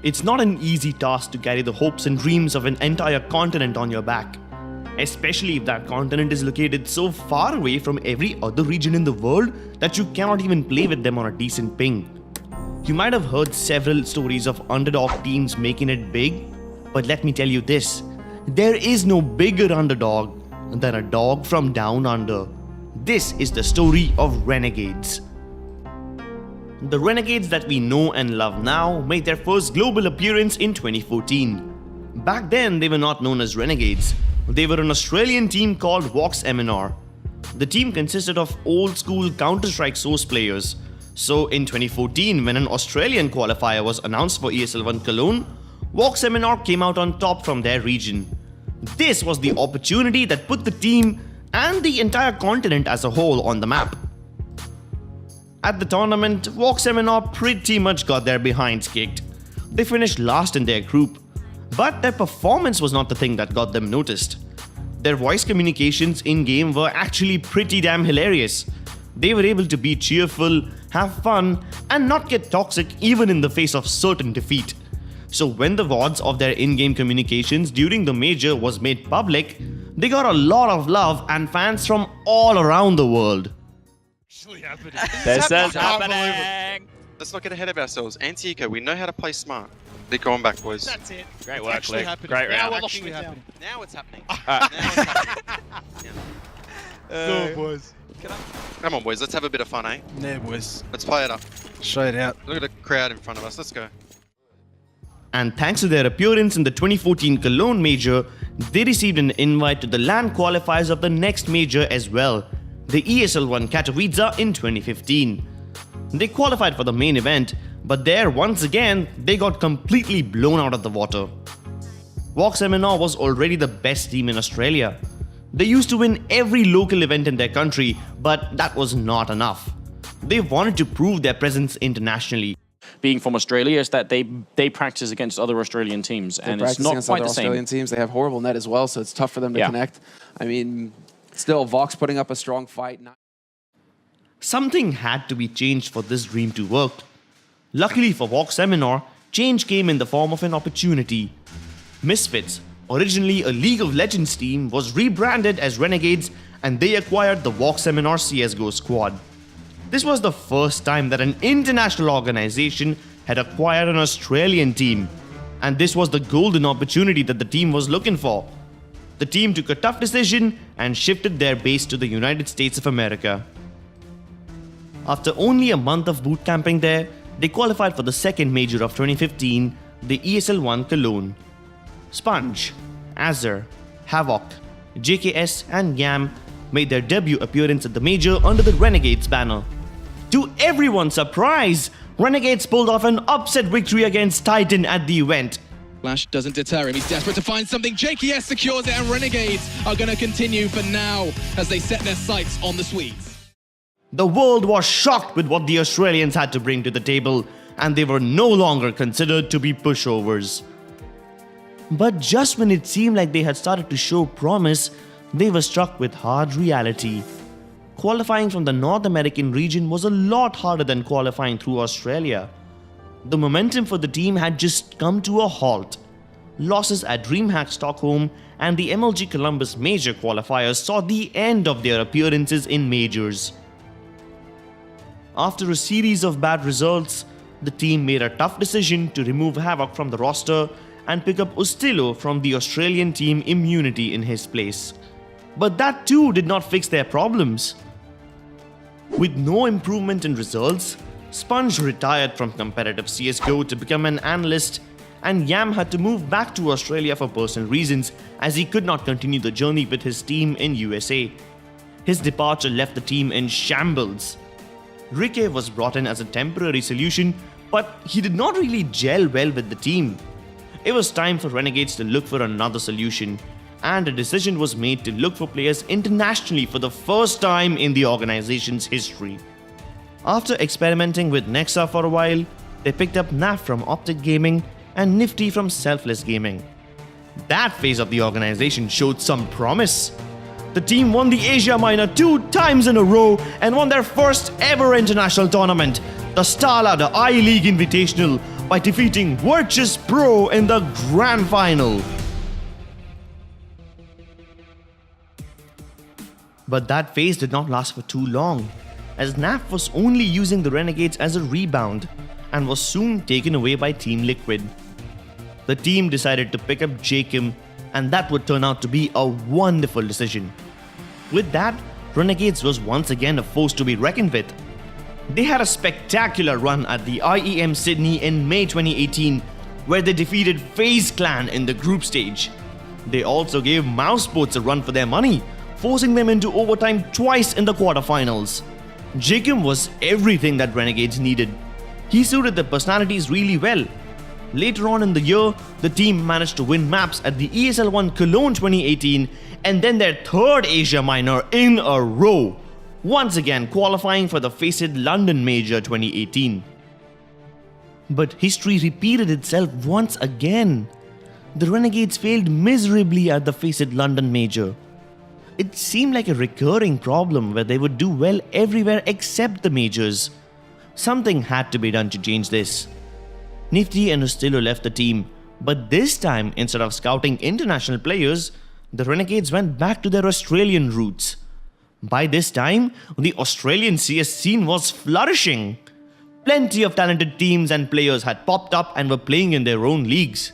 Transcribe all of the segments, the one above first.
It's not an easy task to carry the hopes and dreams of an entire continent on your back, especially if that continent is located so far away from every other region in the world that you cannot even play with them on a decent ping. You might have heard several stories of underdog teams making it big, but let me tell you this, there is no bigger underdog than a dog from down under. This is the story of Renegades. The Renegades that we know and love now made their first global appearance in 2014. Back then, they were not known as Renegades. They were an Australian team called voxeminor. The team consisted of old-school Counter-Strike source players. So in 2014, when an Australian qualifier was announced for ESL 1 Cologne, voxeminor came out on top from their region. This was the opportunity that put the team and the entire continent as a whole on the map. At the tournament, voxeminor pretty much got their behinds kicked. They finished last in their group, but their performance was not the thing that got them noticed. Their voice communications in-game were actually pretty damn hilarious. They were able to be cheerful, have fun, and not get toxic even in the face of certain defeat. So when the VODs of their in-game communications during the major was made public, they got a lot of love and fans from all around the world. This is happening! Let's not get ahead of ourselves. Anti-eco, we know how to play smart. They're going back, boys. That's it. Great work, Luke. Great Now round. we're locking it down. Now it's happening. Go on, boys. Come on, boys. Let's have a bit of fun, eh? Yeah, boys. Let's play it up. Straight out. Look at the crowd in front of us. Let's go. And thanks to their appearance in the 2014 Cologne Major, they received an invite to the LAN qualifiers of the next major as well, the ESL 1 Katowice in 2015. They qualified for the main event, but there once again, they got completely blown out of the water. voxeminor was already the best team in Australia. They used to win every local event in their country, but that was not enough. They wanted to prove their presence internationally. Being from Australia is that they practice against other Australian teams, and it's not quite the same. Australian teams, they have horrible net as well, so it's tough for them to connect. I mean, still, Vox putting up a strong fight. Something had to be changed for this dream to work. Luckily for voxeminor, change came in the form of an opportunity. Misfits, originally a League of Legends team, was rebranded as Renegades, and they acquired the voxeminor CSGO squad. This was the first time that an international organization had acquired an Australian team, and this was the golden opportunity that the team was looking for. The team took a tough decision and shifted their base to the United States of America. After only a month of boot camping there, they qualified for the second major of 2015, the ESL 1 Cologne. Sponge, Azure, Havoc, JKS and Yam made their debut appearance at the major under the Renegades banner. To everyone's surprise, Renegades pulled off an upset victory against Titan at the event. Flash doesn't deter him, he's desperate to find something. JKS secures it, and Renegades are going to continue for now as they set their sights on the Swedes. The world was shocked with what the Australians had to bring to the table, and they were no longer considered to be pushovers. But just when it seemed like they had started to show promise, they were struck with hard reality. Qualifying from the North American region was a lot harder than qualifying through Australia. The momentum for the team had just come to a halt. Losses at DreamHack Stockholm and the MLG Columbus Major qualifiers saw the end of their appearances in majors. After a series of bad results, the team made a tough decision to remove Havoc from the roster and pick up Ustillo from the Australian team Immunity in his place. But that too did not fix their problems. With no improvement in results, Sponge retired from competitive CSGO to become an analyst, and Yam had to move back to Australia for personal reasons as he could not continue the journey with his team in USA. His departure left the team in shambles. Ricky was brought in as a temporary solution, but he did not really gel well with the team. It was time for Renegades to look for another solution, and a decision was made to look for players internationally for the first time in the organization's history. After experimenting with Nexa for a while, they picked up Naf from Optic Gaming and Nifty from Selfless Gaming. That phase of the organization showed some promise. The team won the Asia Minor 2 times in a row and won their first ever international tournament, the Stala, the I-League Invitational, by defeating Virtus Pro in the grand final. But that phase did not last for too long, as NAF was only using the Renegades as a rebound and was soon taken away by Team Liquid. The team decided to pick up Jakim, and that would turn out to be a wonderful decision. With that, Renegades was once again a force to be reckoned with. They had a spectacular run at the IEM Sydney in May 2018, where they defeated FaZe Clan in the group stage. They also gave Mousesports a run for their money, forcing them into overtime twice in the quarterfinals. Jakim was everything that Renegades needed. He suited their personalities really well. Later on in the year, the team managed to win maps at the ESL Cologne 2018 and then their third Asia Minor in a row, once again qualifying for the FACED London Major 2018. But history repeated itself once again. The Renegades failed miserably at the FACED London Major. It seemed like a recurring problem where they would do well everywhere except the majors. Something had to be done to change this. Nifty and Ostillo left the team, but this time, instead of scouting international players, the Renegades went back to their Australian roots. By this time, the Australian CS scene was flourishing. Plenty of talented teams and players had popped up and were playing in their own leagues.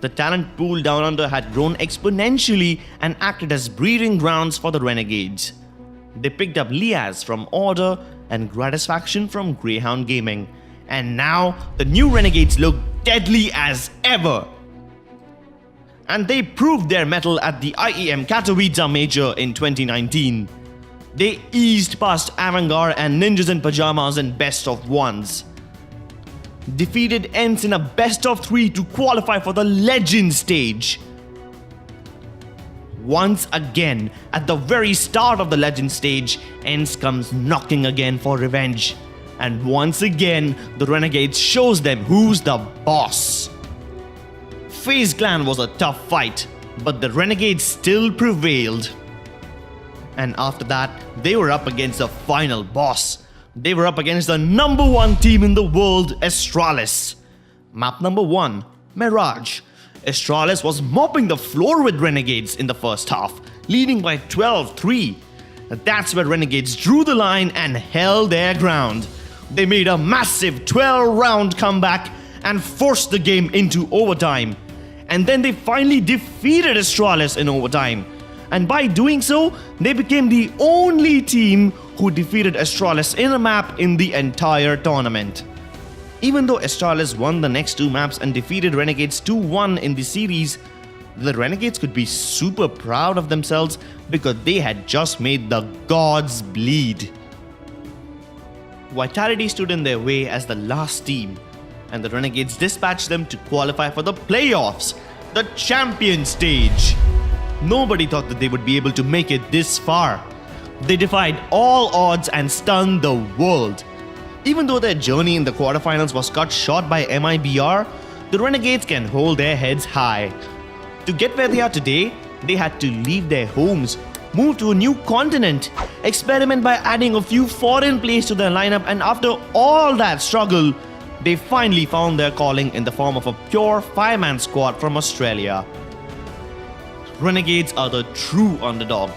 The talent pool down under had grown exponentially and acted as breeding grounds for the Renegades. They picked up Liaz from Order and Gratisfaction from Greyhound Gaming. And now, the new Renegades look deadly as ever. And they proved their mettle at the IEM Katowice Major in 2019. They eased past Avangard and Ninjas in Pajamas in best of ones. Defeated ENCE in a best of 3 to qualify for the Legend stage. Once again, at the very start of the Legend stage, ENCE comes knocking again for revenge. And once again, the Renegades shows them who's the boss. FaZe Clan was a tough fight, but the Renegades still prevailed. And after that, they were up against the final boss. They were up against the #1 team in the world, Astralis. Map number 1, Mirage. Astralis was mopping the floor with Renegades in the first half, leading by 12-3. That's where Renegades drew the line and held their ground. They made a massive 12-round comeback and forced the game into overtime. And then they finally defeated Astralis in overtime. And by doing so, they became the only team who defeated Astralis in a map in the entire tournament. Even though Astralis won the next 2 maps and defeated Renegades 2-1 in the series, the Renegades could be super proud of themselves because they had just made the gods bleed. Vitality stood in their way as the last team, and the Renegades dispatched them to qualify for the playoffs, the champion stage. Nobody thought that they would be able to make it this far. They defied all odds and stunned the world. Even though their journey in the quarterfinals was cut short by MIBR, the Renegades can hold their heads high. To get where they are today, they had to leave their homes, move to a new continent, experiment by adding a few foreign players to their lineup, and after all that struggle, they finally found their calling in the form of a pure 5-man squad from Australia. Renegades are the true underdog,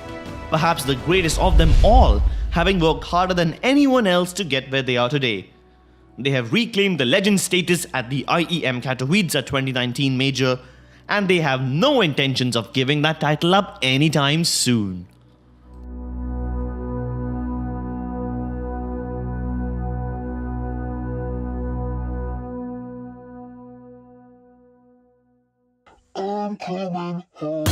perhaps the greatest of them all, having worked harder than anyone else to get where they are today. They have reclaimed the legend status at the IEM Katowice 2019 Major, and they have no intentions of giving that title up anytime soon. I'm coming home.